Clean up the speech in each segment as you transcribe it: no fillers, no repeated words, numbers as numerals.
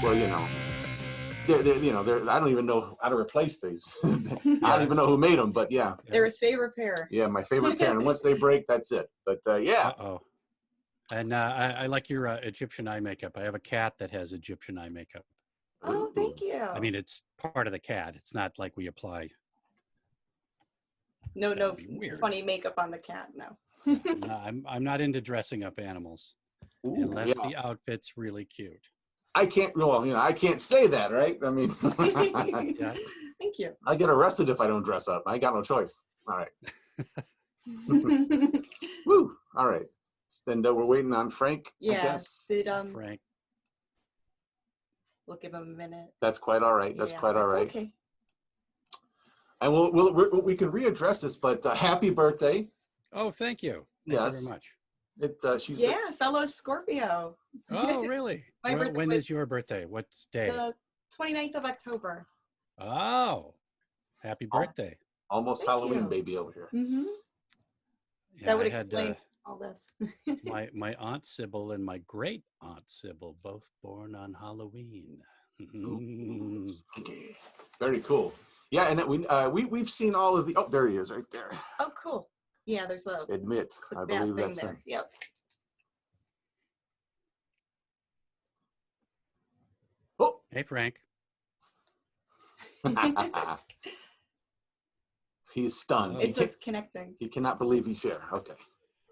well, I don't even know how to replace these. I don't even know who made them, but yeah. They're his favorite pair. Yeah, my favorite pair. And once they break, that's it. But yeah. Uh-oh. And I like your Egyptian eye makeup. I have a cat that has Egyptian eye makeup. Oh, thank you. I mean, it's part of the cat. It's not like we apply. No funny makeup on the cat, no. No, I'm not into dressing up animals. Ooh, unless the outfit's really cute. I can't, I can't say that, right? I mean, yeah. Thank you. I get arrested if I don't dress up. I got no choice. All right. Woo. All right. Then we're waiting on Frank. Yeah. I guess. Frank. We'll give him a minute. That's quite all right. That's quite all right. Okay. And we can readdress this, but happy birthday. Oh, thank you. Thank you very much. She's fellow Scorpio. Oh, really? When is your birthday? What day? The 29th of October. Oh, happy birthday. Almost Thank Halloween, you. baby over here. Mm-hmm. Yeah, that would explain all this. my Aunt Sybil and my great Aunt Sybil both born on Halloween. Okay. Very cool. Yeah, and we've seen all of the. Oh, there he is, right there. Oh, cool. Yeah, there's a admit. I believe that's there. him. Yep. Oh. Hey, Frank. He's stunned. It's just connecting. He cannot believe he's here. Okay.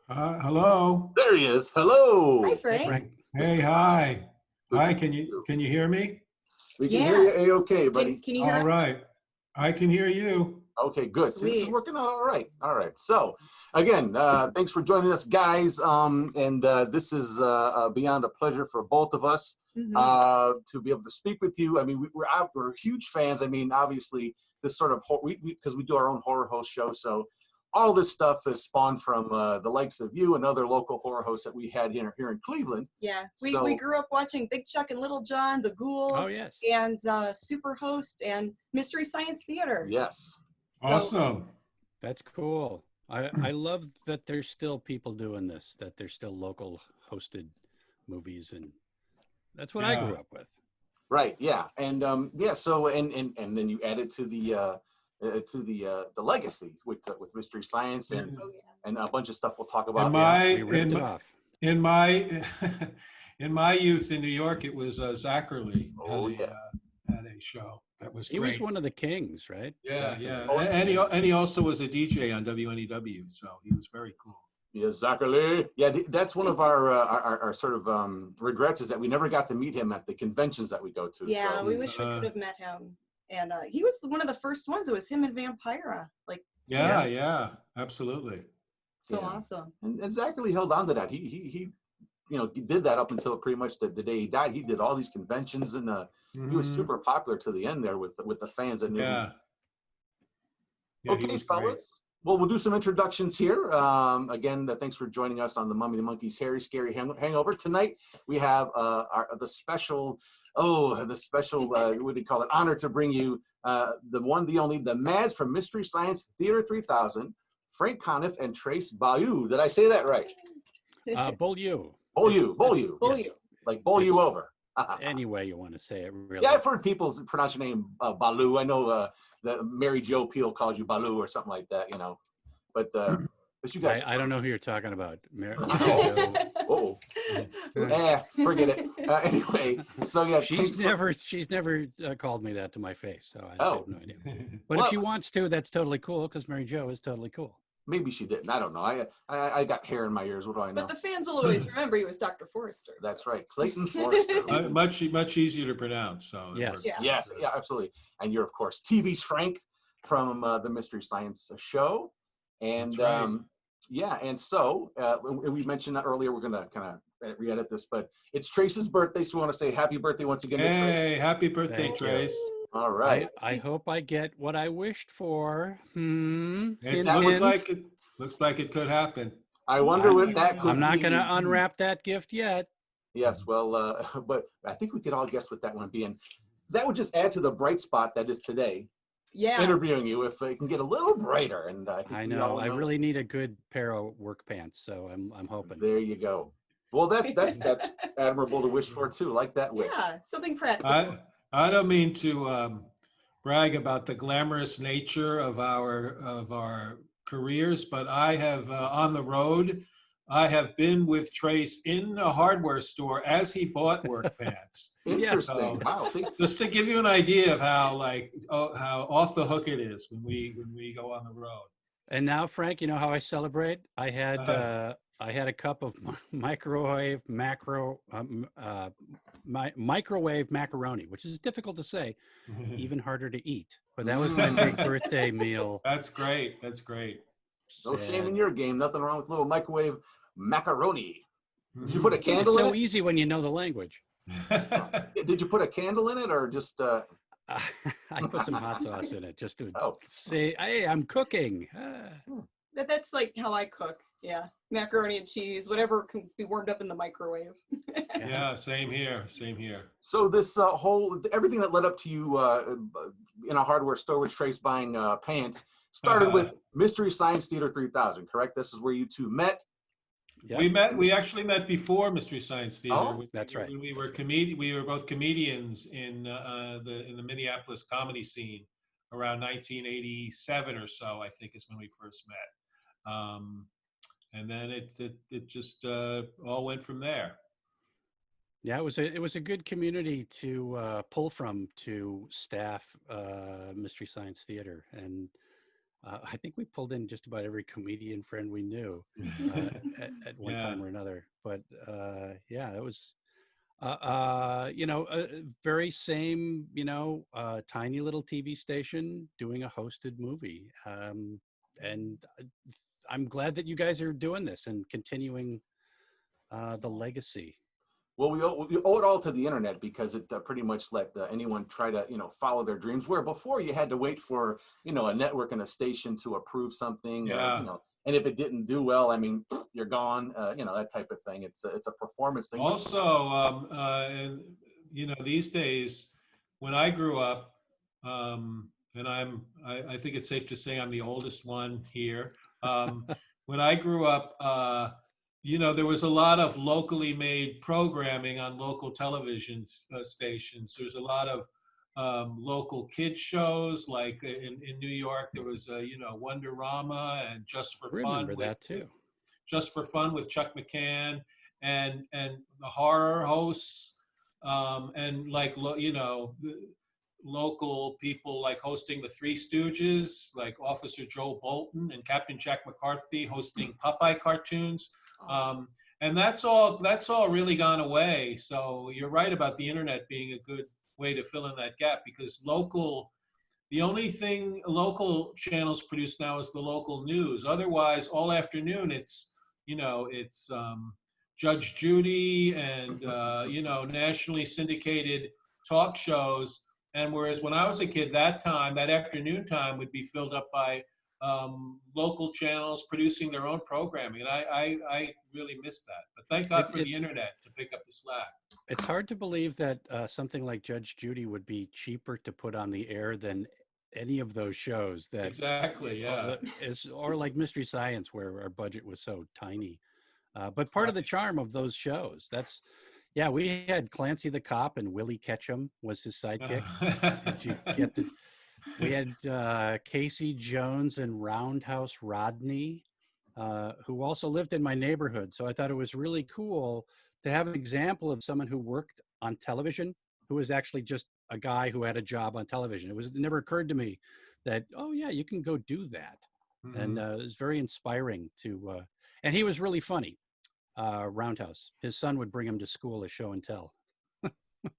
Hello. There he is. Hello. Hi, Frank. Hey, Frank. Hey, hi. Hi. Can you hear me? We can hear you okay, buddy. Can you hear? All right. I can hear you. Okay, good. So this is Sweet. working out all right. All right. So, again, thanks for joining us, guys. This is beyond a pleasure for both of us to be able to speak with you. I mean, we're huge fans. I mean, obviously, this sort of because we do our own horror host show, so all this stuff is spawned from the likes of you and other local horror hosts that we had here in Cleveland. Yeah, we grew up watching Big Chuck and Little John, The Ghoul, oh, yes. and Superhost and Mystery Science Theater. Yes. So, Awesome. That's cool. I love that there's still people doing this, that there's still local hosted movies, and that's what I grew up with. Right. Yeah. And So and then you add it to the legacy with Mystery Science and a bunch of stuff we'll talk about. In my youth in New York, it was Zachary. Had a show that was great. He was one of the kings, right? Yeah, Zachary. yeah. And he also was a DJ on WNEW, so he was very cool. Yes, Zachary. Yeah, that's one of our sort of regrets is that we never got to meet him at the conventions that we go to. Yeah, so. we wish we could have met him. And he was one of the first ones. It was him and Vampira. Yeah, absolutely. So awesome. And Zachary held on to that. He did that up until pretty much the day he died. He did all these conventions, and he was super popular to the end there with the fans that knew him. Okay, fellas. Well, we'll do some introductions here. Again, thanks for joining us on the Mummy the Monkey's Hairy Scary Hangover. Tonight, we have the special, what do you call it, honor to bring you the one, the only, the Mads from Mystery Science Theater 3000, Frank Conniff and Trace Bayou. Did I say that right? Beaulieu. Beaulieu. Yes. Like bowl you over. Any way you want to say it, really. Yeah, I've heard people pronounce your name Baloo. I know that Mary Jo Peel calls you Baloo or something like that, But you guys, I don't know who you're talking about. Forget it. Anyway, so yeah, she's never called me that to my face, so I have no idea. But if she wants to, that's totally cool because Mary Jo is totally cool. Maybe she didn't. I don't know. I got hair in my ears. What do I know? But the fans will always remember he was Dr. Forrester. That's right, Clayton Forrester. Much easier to pronounce. So yes, yes, absolutely. And you're of course TV's Frank from the Mystery Science show, and and so we mentioned that earlier. We're gonna kind of re-edit this, but it's Trace's birthday, so we want to say happy birthday once again to Trace. Hey, happy birthday, Trace. All right. I hope I get what I wished for. Looks like it could happen. I wonder what that could I'm not be. going to unwrap that gift yet. Yes, well, but I think we could all guess what that would be. And that would just add to the bright spot that is today. Yeah. Interviewing you, if it can get a little brighter. And I know. I really need a good pair of work pants, so I'm hoping. There you go. Well, that's admirable to wish for too. Like that wish. Yeah, something practical. I don't mean to brag about the glamorous nature of our careers, but I have on the road. I have been with Trace in a hardware store as he bought work pants. Interesting. So, Wow. See, just to give you an idea of how how off the hook it is when we go on the road. And now, Frank, you know how I celebrate? I had a cup of microwave macaroni, which is difficult to say, even harder to eat. But that was my big birthday meal. That's great. That's great. No shame in your game. Nothing wrong with little microwave macaroni. Did you put a It's candle in so it? easy when you know the language. Did you put a candle in it or just? I put some hot sauce in it just to Oh. say, "Hey, I'm cooking." That's like how I cook. Yeah, macaroni and cheese, whatever can be warmed up in the microwave. Yeah, same here. Same here. So this whole everything that led up to you in a hardware store with Trace buying pants started with Mystery Science Theater 3000, correct? This is where you two met. Yep. We actually met before Mystery Science Theater. Oh, that's right. We were we were both comedians in the Minneapolis comedy scene around 1987 or so, I think is when we first met. And then it just all went from there. Yeah, it was a good community to pull from to staff Mystery Science Theater, and I think we pulled in just about every comedian friend we knew at one time or another. But yeah, it was very same tiny little TV station doing a hosted movie, and I'm glad that you guys are doing this and continuing the legacy. Well, we owe it all to the internet because it pretty much let anyone try to, follow their dreams. Where before you had to wait for, a network and a station to approve something, or, and if it didn't do well, I mean, you're gone, that type of thing. It's a performance thing. Also, and these days, when I grew up, and I think it's safe to say I'm the oldest one here. When I grew up, there was a lot of locally made programming on local television stations. There's a lot of local kids shows, like in New York, there was Wonderama and Just for Fun. Remember that too. Just for Fun with Chuck McCann and the horror hosts, and the local people like hosting the Three Stooges, like Officer Joe Bolton and Captain Jack McCarthy hosting Popeye cartoons. And that's all really gone away. So you're right about the internet being a good way to fill in that gap, because the only thing local channels produce now is the local news. Otherwise, all afternoon it's Judge Judy and nationally syndicated talk shows. And whereas when I was a kid, that afternoon time would be filled up by local channels producing their own programming, and I really miss that. But thank God for the internet to pick up the slack. It's hard to believe that something like Judge Judy would be cheaper to put on the air than any of those shows. That exactly, yeah. Or like Mystery Science, where our budget was so tiny. But part of the charm of those shows, we had Clancy the Cop and Willie Ketchum was his sidekick. Did you get we had Casey Jones and Roundhouse Rodney, who also lived in my neighborhood. So I thought it was really cool to have an example of someone who worked on television, who was actually just a guy who had a job on television. It never occurred to me that, oh yeah, you can go do that. Mm-hmm. And it was very inspiring to, and he was really funny, Roundhouse. His son would bring him to school to show and tell.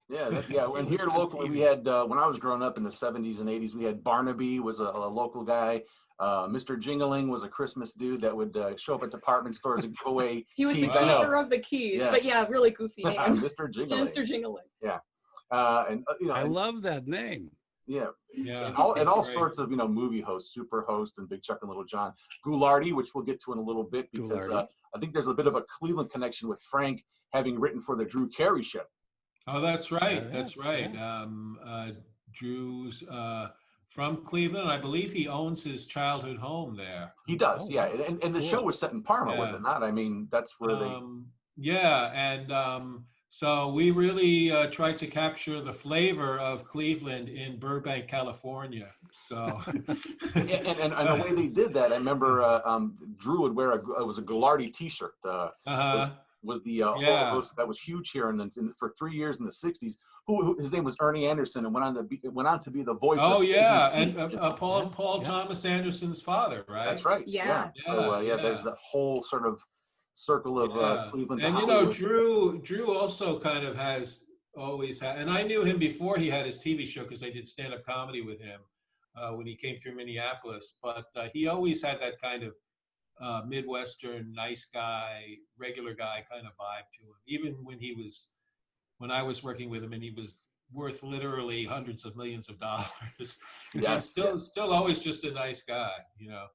And here locally we had, when I was growing up in the 70s and 80s, we had Barnaby was a local guy. Mr. Jingling was a Christmas dude that would show up at department stores and give away He was keys. the keeper of the keys, but yeah, really goofy name. Mr. Jingling. Mr. Jingling. Yeah. I love that name. Yeah. And all sorts of, movie hosts, Super Host and Big Chuck and Little John. Goulardi, which we'll get to in a little bit, because I think there's a bit of a Cleveland connection with Frank having written for the Drew Carey Show. Oh, that's right. That's right. Yeah. Drew's from Cleveland. I believe he owns his childhood home there. He does, and the show was set in Parma, was it not? I mean, that's where they... Yeah, and so we really tried to capture the flavor of Cleveland in Burbank, California. So, And the way they did that, I remember Drew would wear it was a Ghilardi T-shirt. uh-huh. Was the horror Yeah. host that was huge here, and then for 3 years in the '60s, who his name was Ernie Anderson, and went on to be the voice Oh of yeah, ABC. and Paul Yeah. Thomas Anderson's father, right? That's right. Yeah. Yeah. So Yeah, there's yeah. that whole sort of circle of Yeah, Cleveland to and you know, Hollywood. Drew also kind of has always had, and I knew him before he had his TV show because I did stand-up comedy with him when he came through Minneapolis. But he always had that kind of Midwestern, nice guy, regular guy kind of vibe to him. Even when I was working with him, and he was worth literally hundreds of millions of dollars. Yes, He's still always just a nice guy, you know.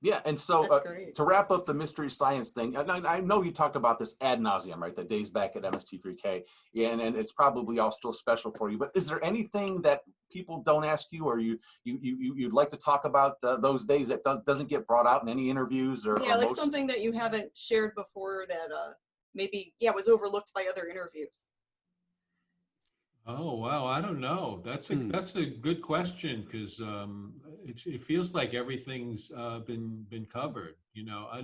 Yeah, and so That's great. to wrap up the mystery science thing, and I know you talked about this ad nauseum, right? The days back at MST3K, yeah, and it's probably all still special for you. But is there anything that people don't ask you, or you'd like to talk about those days that doesn't get brought out in any interviews, or Yeah, like most? something that you haven't shared before that maybe was overlooked by other interviews. Oh wow, I don't know. That's a good question because it feels like everything's been covered. You know, I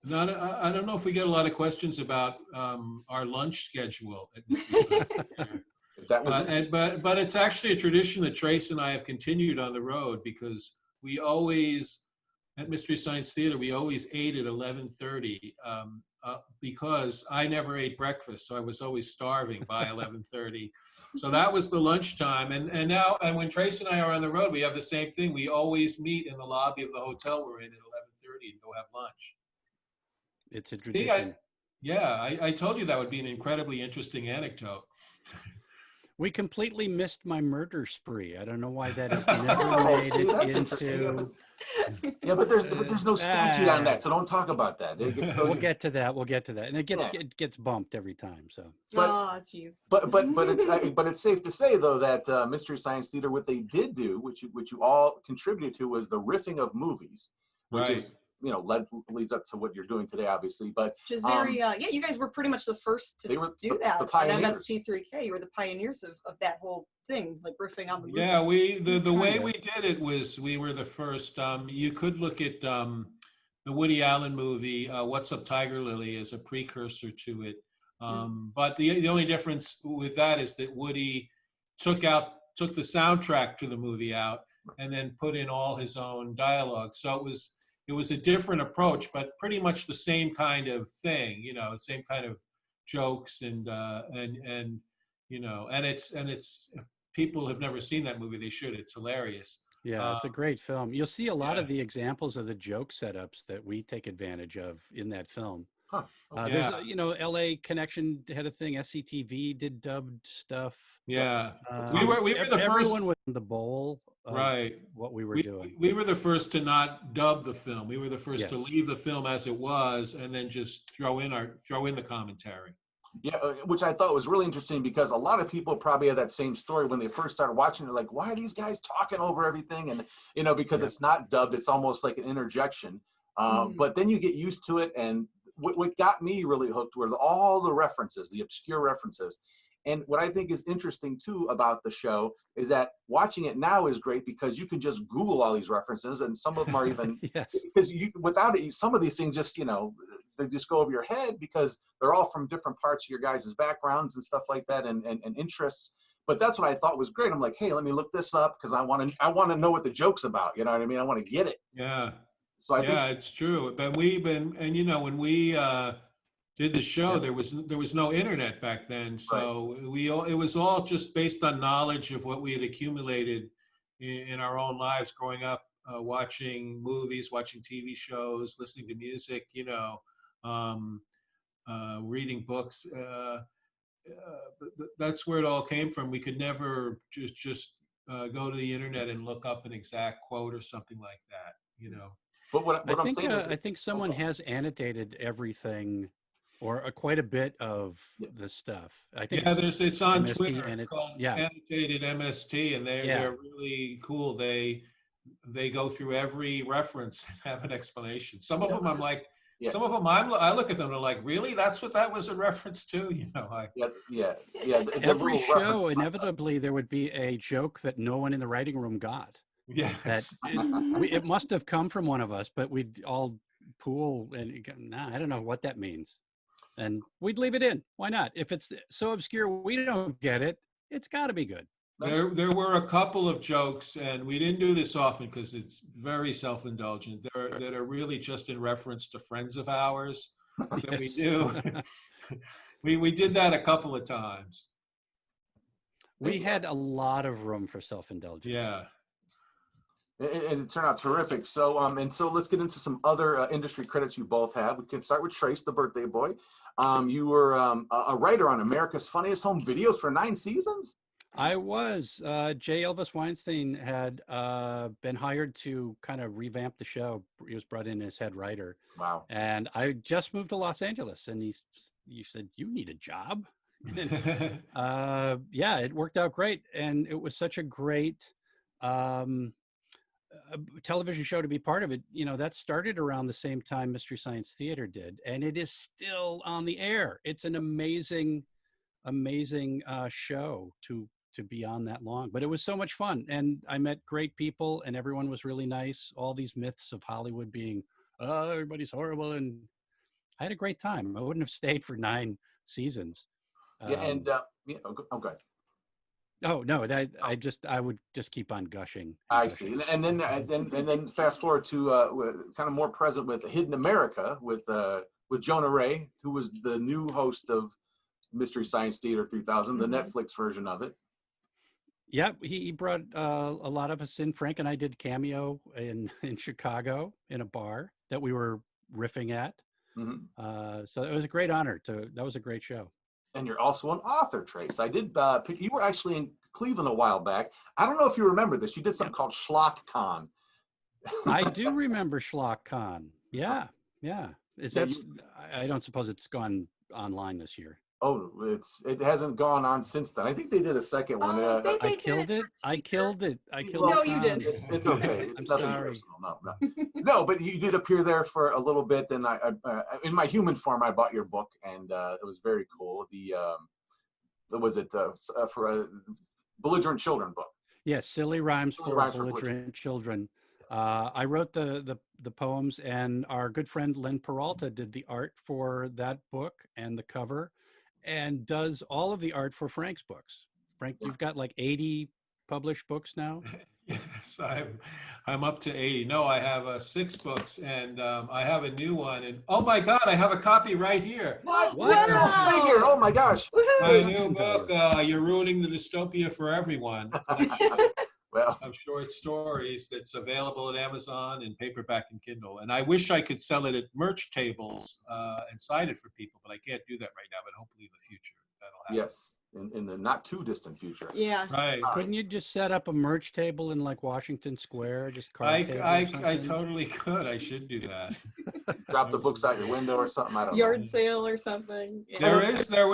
don't know if we get a lot of questions about our lunch schedule at Mystery Science Theater. That was But it's actually a tradition that Trace and I have continued on the road because we always at Mystery Science Theater we always ate at 11:30. Because I never ate breakfast, so I was always starving by 11:30. So that was the lunchtime. And now, and when Trace and I are on the road, we have the same thing. We always meet in the lobby of the hotel we're in at 11:30 and go have lunch. It's a See, tradition. I told you that would be an incredibly interesting anecdote. We completely missed my murder spree. I don't know why that has never Oh, made see, that's it interesting. into. Yeah, but there's no statute on that, so don't talk about that. It gets We'll get to that. We'll get to that, and it gets bumped every time. So. But- Oh, jeez. but it's safe to say though that Mystery Science Theater, what they did do, which you all contributed to, was the riffing of movies, which Right. is leads up to what you're doing today, obviously. But Which is very you guys were pretty much the first to they were do the that on pioneers. MST3K. You were the pioneers of that whole thing, like riffing on the movie. Yeah, the way Kinda. we did it was we were the first. You could look at the Woody Allen movie "What's Up, Tiger Lily" as a precursor to it. But the only difference with that is that Woody took the soundtrack to the movie out and then put in all his own dialogue. So it was a different approach, but pretty much the same kind of thing. Same kind of jokes and it's if people have never seen that movie, they should. It's hilarious. Yeah, it's a great film. You'll see a lot yeah. of the examples of the joke setups that we take advantage of in that film. Huh. There's LA Connection had a thing. SCTV did dubbed stuff. Yeah, we were the first. Everyone was in the bowl of Right. what we were doing. We were the first to not dub the film. We were the first to Yes. leave the film as it was and then just throw in the commentary. Yeah, which I thought was really interesting because a lot of people probably had that same story when they first started watching. They're like, "Why are these guys talking over everything?" And because it's not dubbed, it's almost like an interjection. But then you get used to it, and what got me really hooked were all the references, the obscure references. And what I think is interesting too about the show is that watching it now is great because you can just Google all these references, and some of them are even Yes. because without it, some of these things just they just go over your head because they're all from different parts of your guys' backgrounds and stuff like that and interests. But that's what I thought was great. I'm like, hey, let me look this up because I want to know what the joke's about. You know what I mean? I want to get it. Yeah. So I think It's true. But when we did the show, there was no internet back then, so it was all just based on knowledge of what we had accumulated in our own lives growing up, watching movies, watching TV shows, listening to music, reading books. That's where it all came from. We could never just go to the internet and look up an exact quote or something like that. But what I'm saying is, I think someone has annotated everything, or quite a bit of the stuff. I think it's on MST, Twitter. and It's called Annotated MST, and they're really cool. They go through every reference and have an explanation. Some of them I'm like, Yeah. Some of them, I look at them and I'm like, really? That's what that was a reference to? You know, Yeah. The Every little reference show, popped up. inevitably, there would be a joke that no one in the writing room got. That yes. it must have come from one of us, but we'd all pool and nah, I don't know what that means. And we'd leave it in. Why not? If it's so obscure we don't get it, it's got to be good. There were a couple of jokes, and we didn't do this often because it's very self-indulgent, that are really just in reference to friends of ours that we Yes. do. we did that a couple of times. We had a lot of room for self-indulgence. Yeah. And it turned out terrific. So, so let's get into some other industry credits you both have. We can start with Trace, the birthday boy. You were a writer on America's Funniest Home Videos for 9 seasons. I was. J. Elvis Weinstein had been hired to kind of revamp the show. He was brought in as head writer. Wow. And I just moved to Los Angeles, and he said, "You need a job." And, yeah, it worked out great, and it was such a great television show to be part of. It. You know, that started around the same time Mystery Science Theater did, and it is still on the air. It's an amazing show to be on that long, but it was so much fun, and I met great people, and everyone was really nice. All these myths of Hollywood being, oh, everybody's horrible, and I had a great time. I wouldn't have stayed for 9 seasons. Yeah, and okay. Oh no, I would just keep on gushing. I see, and then fast forward to kind of more present with Hidden America with Jonah Ray, who was the new host of Mystery Science Theater 3000, the Netflix version of it. Yeah, he brought a lot of us in. Frank and I did cameo in Chicago in a bar that we were riffing at. Mm-hmm. So it was a great honor. That was a great show. And you're also an author, Trace. I did pick, you were actually in Cleveland a while back. I don't know if you remember this. You did something called Schlock Con. I do remember Schlock Con. Yeah. I don't suppose it's gone online this year. Oh, it hasn't gone on since then. I think they did a second one. I killed it. No, you didn't. It's okay. It's I'm nothing sorry. personal. No, but you did appear there for a little bit, and I in my human form, I bought your book, and it was very cool. Was it for a belligerent children book? Yes, Silly Rhymes for Belligerent Children. I wrote the poems, and our good friend Len Peralta did the art for that book and the cover, and does all of the art for Frank's books. Frank, you've got like 80 published books now? Yes, I'm up to 80. No, I have 6 books, and I have a new one. And oh my God, I have a copy right here. What? Wow. Figure. Oh my gosh. My new book, You're Ruining the Dystopia for Everyone. Well, Of short stories that's available at Amazon in paperback and Kindle. And I wish I could sell it at merch tables and sign it for people, but I can't do that right now, but hopefully in the future that'll happen. yes, in the not too distant future. Yeah. Right. Couldn't you just set up a merch table in like Washington Square? Just card table or I something? totally could. I should do that. Drop the books out your window or something. I don't Yard know. sale or something. Yeah.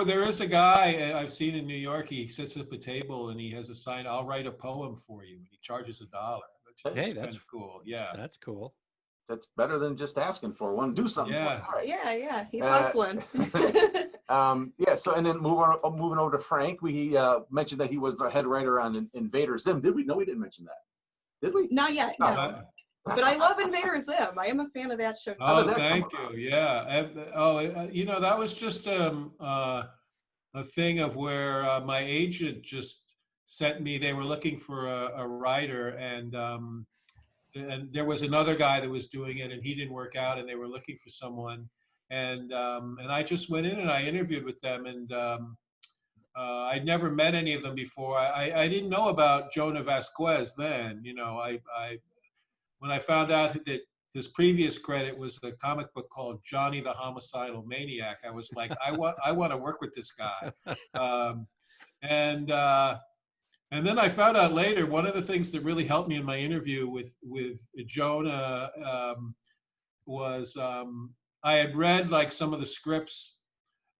There is a guy I've seen in New York. He sits at the table and he has a sign, "I'll write a poem for you." And he charges $1. Hey, That's kind of cool. Yeah. That's cool. That's better than just asking for one. Do something for it. All right. Yeah. He's hustling. Yeah. So, and then moving over to Frank, we mentioned that he was the head writer on Invader Zim. Did we? No, we didn't mention that. Did we? Not yet. Oh. No. But I love Invader Zim. I am a fan of that show too. Oh, did that thank come you. Yeah. That was just a thing of where my agent just sent me. They were looking for a writer, and there was another guy that was doing it, and he didn't work out, and they were looking for someone, and I just went in and I interviewed with them, and I'd never met any of them before. I didn't know about Jonah Vasquez then. When I found out that his previous credit was a comic book called Johnny the Homicidal Maniac, I was like, I want to work with this guy. And then I found out later, one of the things that really helped me in my interview with Jonah was I had read like some of the scripts,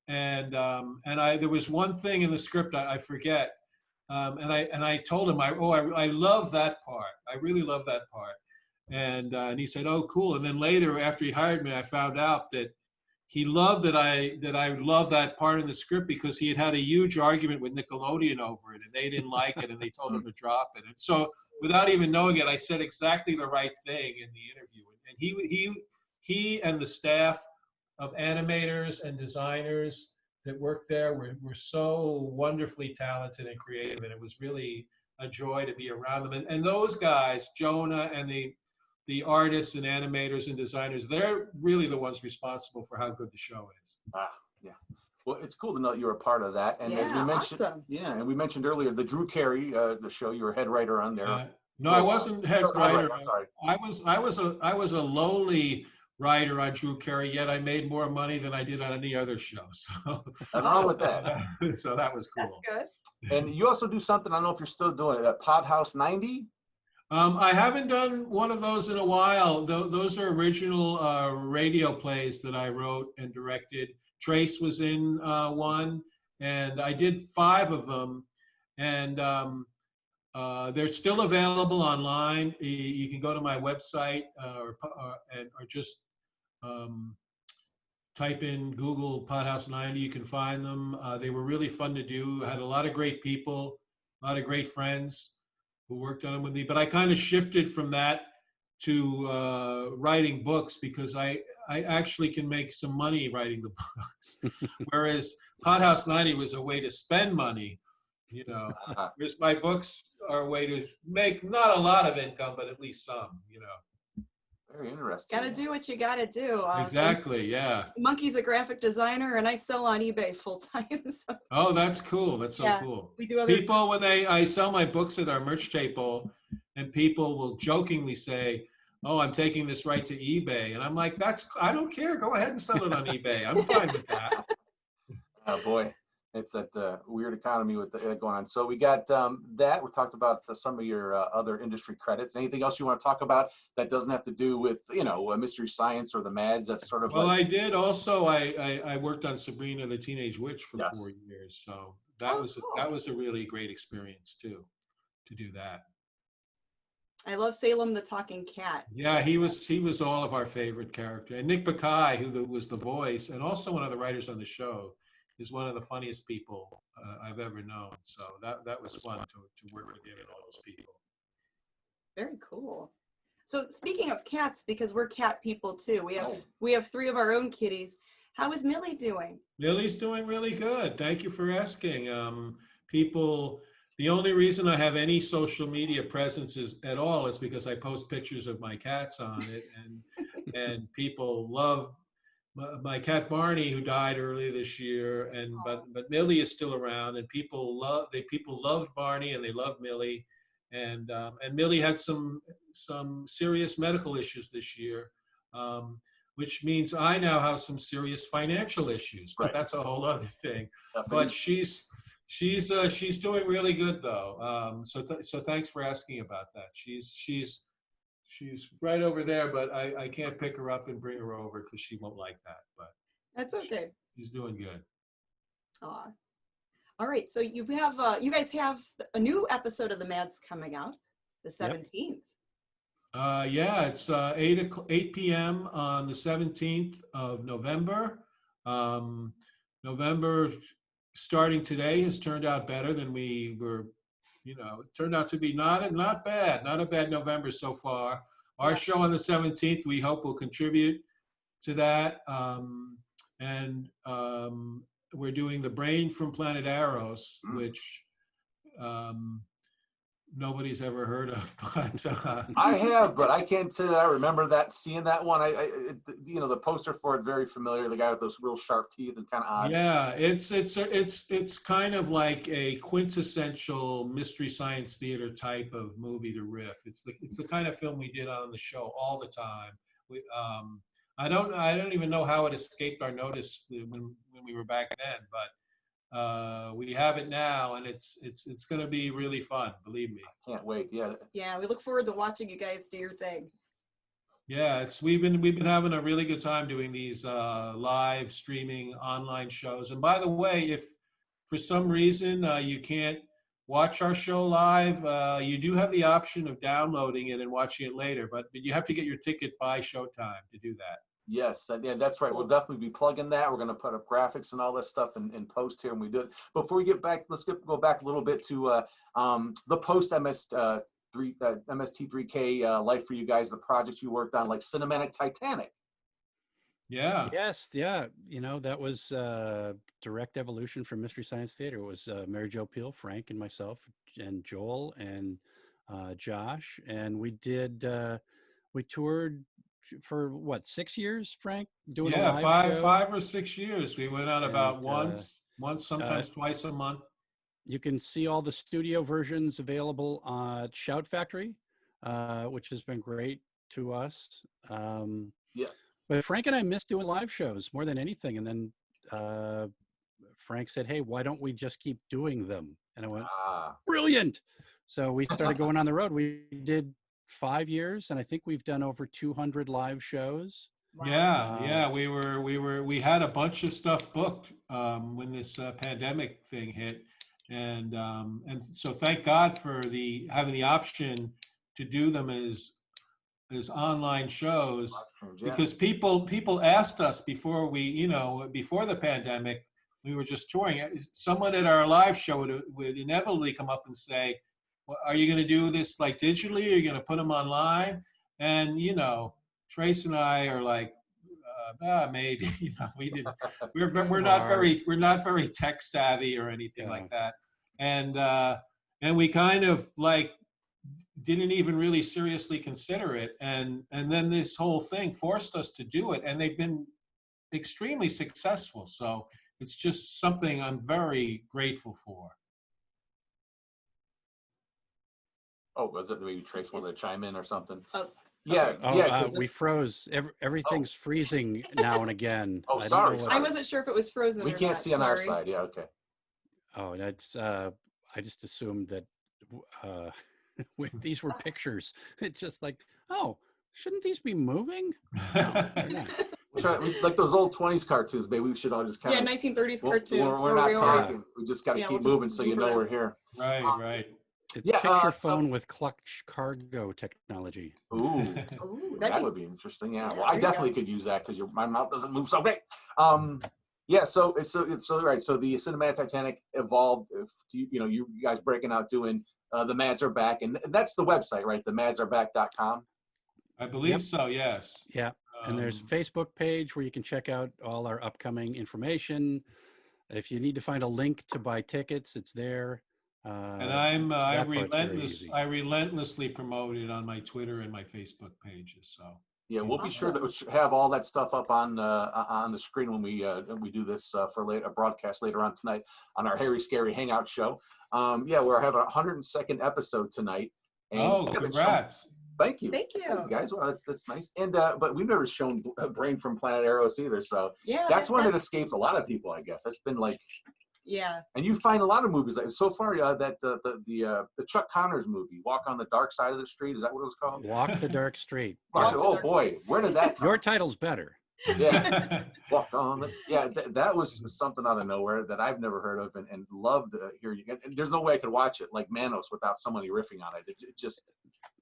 and there was one thing in the script I forget, and I told him I love that part. I really love that part. And he said, "Oh, cool." And then later, after he hired me, I found out that he loved that I loved that part in the script because he had a huge argument with Nickelodeon over it, and they didn't like it, and they told him to drop it. And so, without even knowing it, I said exactly the right thing in the interview. And he and the staff of animators and designers that worked there were so wonderfully talented and creative, and it was really a joy to be around them. And those guys, Jonah and the artists and animators and designers, they're really the ones responsible for how good the show is. Yeah. Well, it's cool to know that you're a part of that. And as we mentioned, awesome. and we mentioned earlier, the Drew Carey, the show, you were head writer on there. No, I wasn't head writer. I'm sorry. I was a lowly writer on Drew Carey, yet I made more money than I did on any other show. So Nothing wrong with that. So that was cool. That's good. And you also do something, I don't know if you're still doing it, Pothouse 90? I haven't done one of those in a while. Those are original radio plays that I wrote and directed. Trace was in one, and I did 5 of them. And they're still available online. You can go to my website or just type in Google Pothouse 90. You can find them. They were really fun to do. I had a lot of great people, a lot of great friends who worked on them with me. But I kind of shifted from that to writing books because I actually can make some money writing the books. Whereas Pothouse 90 was a way to spend money, you know. Whereas my books are a way to make not a lot of income, but at least some, you know. Very interesting. Gotta do what you gotta do. Exactly, yeah. Monkey's a graphic designer, and I sell on eBay full time. So. Oh, that's cool. That's so cool. We do other people when I sell my books at our merch table, and people will jokingly say, "Oh, I'm taking this right to eBay," and I'm like, I don't care. Go ahead and sell it on eBay. I'm fine with that. Oh boy, it's that weird economy with that going on. So we got that. We talked about some of your other industry credits. Anything else you want to talk about that doesn't have to do with, you know, Mystery Science or the Mads? That's sort of. Well, I did also. I worked on Sabrina the Teenage Witch for 4 years, so that was a really great experience too, to do that. I love Salem the Talking Cat. Yeah, he was all of our favorite character. And Nick Bakay, who was the voice and also one of the writers on the show, is one of the funniest people I've ever known. So that was fun to work with him and all those people. Very cool. So speaking of cats, because we're cat people too, we have 3 of our own kitties. How is Millie doing? Millie's doing really good. Thank you for asking. The only reason I have any social media presence at all is because I post pictures of my cats on it, and people love my cat Barney, who died earlier this year, but Millie is still around, and people loved Barney and they love Millie, and Millie had some serious medical issues this year, which means I now have some serious financial issues, but that's a whole other thing. But she's doing really good though. So thanks for asking about that. She's right over there, but I can't pick her up and bring her over because she won't like that. But that's okay. She's doing good. Aw. All right. So you guys have a new episode of the Mads coming out the 17th. Yeah, it's 8 p.m. on the 17th of November. November starting today has turned out better than we were. You know, it turned out to be not a bad November so far. Our show on the 17th, we hope will contribute to that. We're doing The Brain from Planet Arrows, which nobody's ever heard of. But I have, but I can't say that I remember seeing that one. The poster for it very familiar. The guy with those real sharp teeth and kind of odd. Yeah, it's kind of like a quintessential Mystery Science Theater type of movie to riff. It's the kind of film we did on the show all the time. I don't even know how it escaped our notice when we were back then, but we have it now, and it's going to be really fun. Believe me. Can't wait. Yeah. Yeah, we look forward to watching you guys do your thing. Yeah, we've been having a really good time doing these live streaming online shows. And by the way, if for some reason you can't watch our show live. You do have the option of downloading it and watching it later, but you have to get your ticket by showtime to do that. Yes, and yeah, that's right. We'll definitely be plugging that. We're going to put up graphics and all this stuff in post here, and we do it. Before we get back, let's go back a little bit to the post MST3K life for you guys, the projects you worked on, like Cinematic Titanic. Yeah. Yes, yeah. You know, that was direct evolution from Mystery Science Theater. It was Mary Jo Pehl, Frank, and myself, and Joel, and Josh, and we toured for what, 6 years, Frank? Doing a live show? 5 or 6 years. We went out about once, sometimes twice a month. You can see all the studio versions available on Shout Factory, which has been great to us. Yeah. But Frank and I miss doing live shows more than anything. And then Frank said, "Hey, why don't we just keep doing them?" And I went, "Brilliant!" So we started going on the road. We did 5 years, and I think we've done over 200 live shows. Wow. We had a bunch of stuff booked when this pandemic thing hit, and so thank God for having the option to do them as online shows, because people asked us before before the pandemic, we were just touring. Someone at our live show would inevitably come up and say, well, are you going to do this like digitally? Are you going to put them online? And, Trace and I are like, maybe, we're not very tech savvy or anything like that. And we kind of like didn't even really seriously consider it. And then this whole thing forced us to do it. And they've been extremely successful. So it's just something I'm very grateful for. Oh, was it maybe Trace wanted to chime in or something? We froze. Everything's freezing now and again. Oh, sorry. I wasn't sure if it was frozen. We can't see on our side. Yeah, okay. Oh, that's. I just assumed that these were pictures. It's just like, oh, shouldn't these be moving? No, like those old 20s cartoons, baby. We should all just kind of 1930s cartoons. We're not talking. We just got to keep moving so you know we're here. Right. It's picture phone with clutch cargo technology. Ooh, that would be interesting. Yeah, well, I definitely could use that because my mouth doesn't move so great. Yeah, so right. So the Cinematic Titanic evolved. You guys breaking out doing the Mads Are Back, and that's the website, right? The madsareback.com. I believe so. Yes. Yeah, and there's a Facebook page where you can check out all our upcoming information. If you need to find a link to buy tickets, it's there. And I relentlessly promote it on my Twitter and my Facebook pages. So yeah, we'll be sure to have all that stuff up on the screen when we do this for a broadcast later on tonight on our Hairy Scary Hangout show. We're having a 102nd episode tonight. And congrats! Thank you, guys. Well, that's nice. And but we've never shown Brain from Planet Arrows either. So yeah, that's one that escaped a lot of people, I guess. That's been like. Yeah. And you find a lot of movies so far that the Chuck Connors movie, Walk on the Dark Side of the Street, is that what it was called? Walk the Dark Street. Where did that come? Your title's better. Yeah. Walk on the that was something out of nowhere that I've never heard of and loved to hear you. And there's no way I could watch it like Manos without somebody riffing on it. It just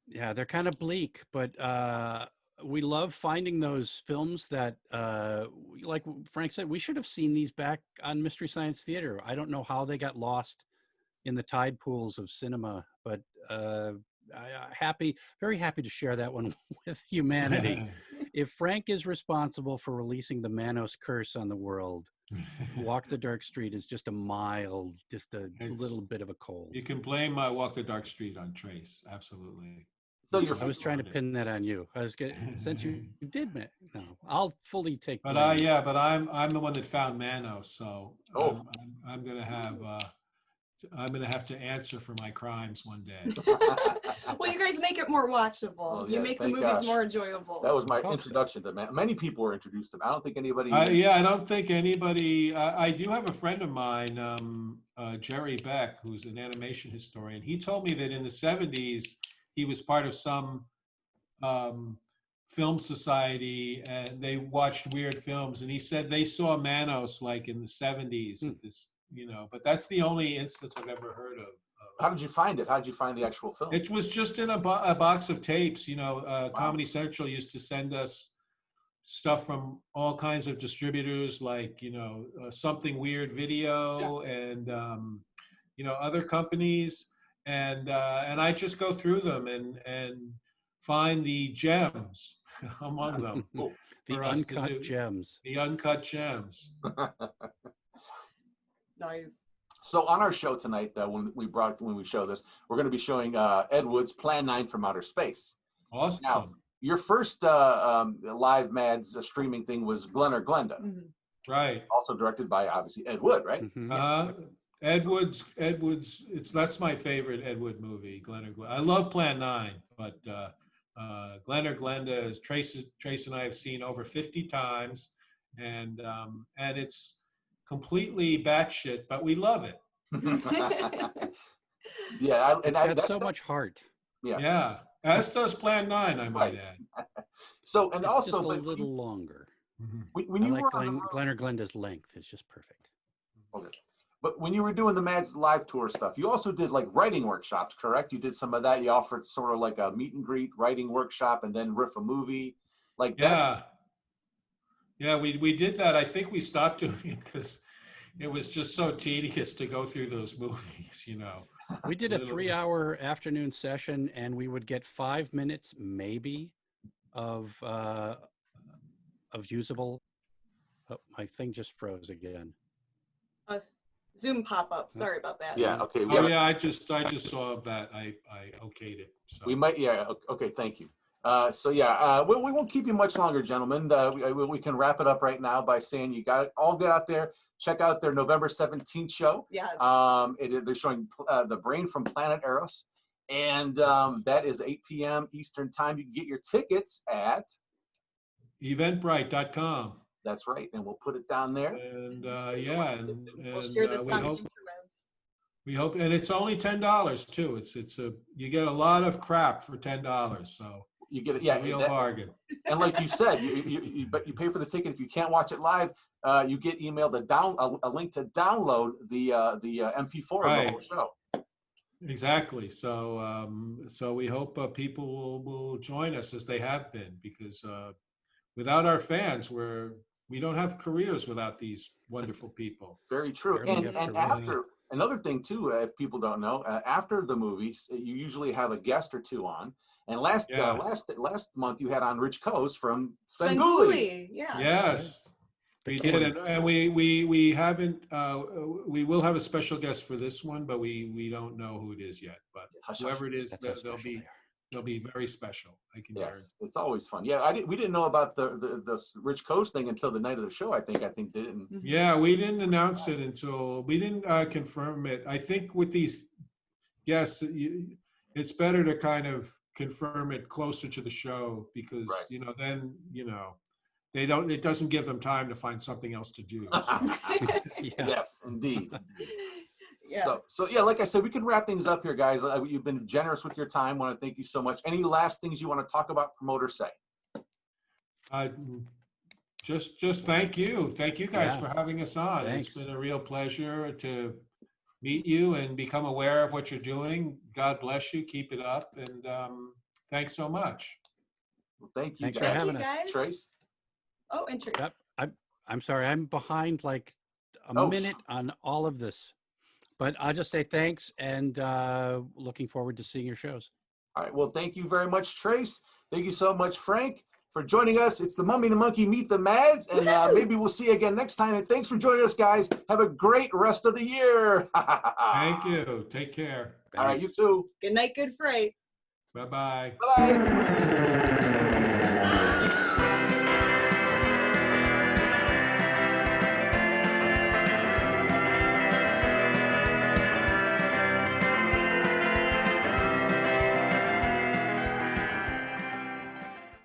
they're kind of bleak, but we love finding those films that, like Frank said, we should have seen these back on Mystery Science Theater. I don't know how they got lost in the tide pools of cinema, but very happy to share that one with humanity. If Frank is responsible for releasing the Manos curse on the world, Walk the Dark Street is just a little bit of a cold. You can blame Walk the Dark Street on Trace, absolutely. So I was trying to pin that on you. Since you did, no, I'll fully take. But I'm the one that found Manos, so I'm gonna have to answer for my crimes one day. Well, you guys make it more watchable. You make the movies more enjoyable. That was my introduction to many people were introduced to them. I don't think anybody. I don't think anybody. I do have a friend of mine, Jerry Beck, who's an animation historian. He told me that in the 70s. He was part of some film society, and they watched weird films. And he said they saw Manos like in the 70s. At this, but that's the only instance I've ever heard of How did you find it? How did you find the actual film? It was just in a box of tapes. Comedy Central used to send us stuff from all kinds of distributors, like Something Weird Video and other companies, and I just go through them and find the gems among them. The uncut gems. The uncut gems. Nice. So on our show tonight, when we show this, we're going to be showing Ed Wood's Plan 9 from Outer Space. Awesome. Now, your first live Mads streaming thing was Glenn or Glenda. Mm-hmm. Right. Also directed by, obviously, Ed Wood, right? Mm-hmm. Ed Wood's, that's my favorite Ed Wood movie, Glenn or Glenda. I love Plan 9, but Glenn or Glenda, Trace and I have seen over 50 times, and it's completely batshit, but we love it. Yeah, it's got so much heart. Yeah. As does Plan 9, I might add. So, and it's also just a little longer. When you were Glenn or Glenda's length is just perfect. Okay. But when you were doing the Mads live tour stuff, you also did like writing workshops, correct? You did some of that. You offered sort of like a meet and greet writing workshop and then riff a movie. Like that. Yeah, we did that. I think we stopped doing it because it was just so tedious to go through those movies, We did a 3-hour afternoon session, and we would get 5 minutes, maybe, of usable. Oh, my thing just froze again. Zoom pop-up. Sorry about that. Yeah. Okay. I just saw that. I okayed it. So. We might. Yeah. Okay. Thank you. We won't keep you much longer, gentlemen. We can wrap it up right now by saying you got all get out there. Check out their November 17th show. Yes. They're showing The Brain from Planet Eros, and that is 8 p.m. Eastern time. You can get your tickets at eventbrite.com. That's right, and we'll put it down there. And we'll share this on the interwebs. We hope, and it's only $10 too. You get a lot of crap for $10, so you get a real bargain. And like you said, you pay for the ticket. If you can't watch it live, you get emailed a link to download the MP4 of the whole show. Exactly. So we hope people will join us as they have been, because without our fans, we don't have careers without these wonderful people. Very true. And after another thing too, if people don't know, after the movies, you usually have a guest or two on. And last month you had on Rich Coase from Svengoolie. Yeah. Yes, we did, and we haven't. We will have a special guest for this one, but we don't know who it is yet. But whoever it is, they'll be very special. I can guarantee. It's always fun. Yeah, we didn't know about the Rich Coase thing until the night of the show. I think didn't. Yeah, we didn't announce it until we didn't confirm it. I think with these guests, it's better to kind of confirm it closer to the show, because then they don't. It doesn't give them time to find something else to do. So. Yes, indeed. Yeah. So like I said, we can wrap things up here, guys. You've been generous with your time. I want to thank you so much. Any last things you want to talk about, promote, or say? Just thank you. Thank you guys for having us on. Thanks. It's been a real pleasure to meet you and become aware of what you're doing. God bless you. Keep it up. And thanks so much. Well, thank you. Thanks for having us. Trace? Oh, and Trace. Yep. I'm sorry. I'm behind like a minute on all of this. But I'll just say thanks, and looking forward to seeing your shows. All right. Well, thank you very much, Trace. Thank you so much, Frank, for joining us. It's the Mummy and the Monkey Meet the Mads, and maybe we'll see you again next time. And thanks for joining us, guys. Have a great rest of the year. Thank you. Take care. All right, you too. Good night, good fright. Bye-bye. Bye-bye.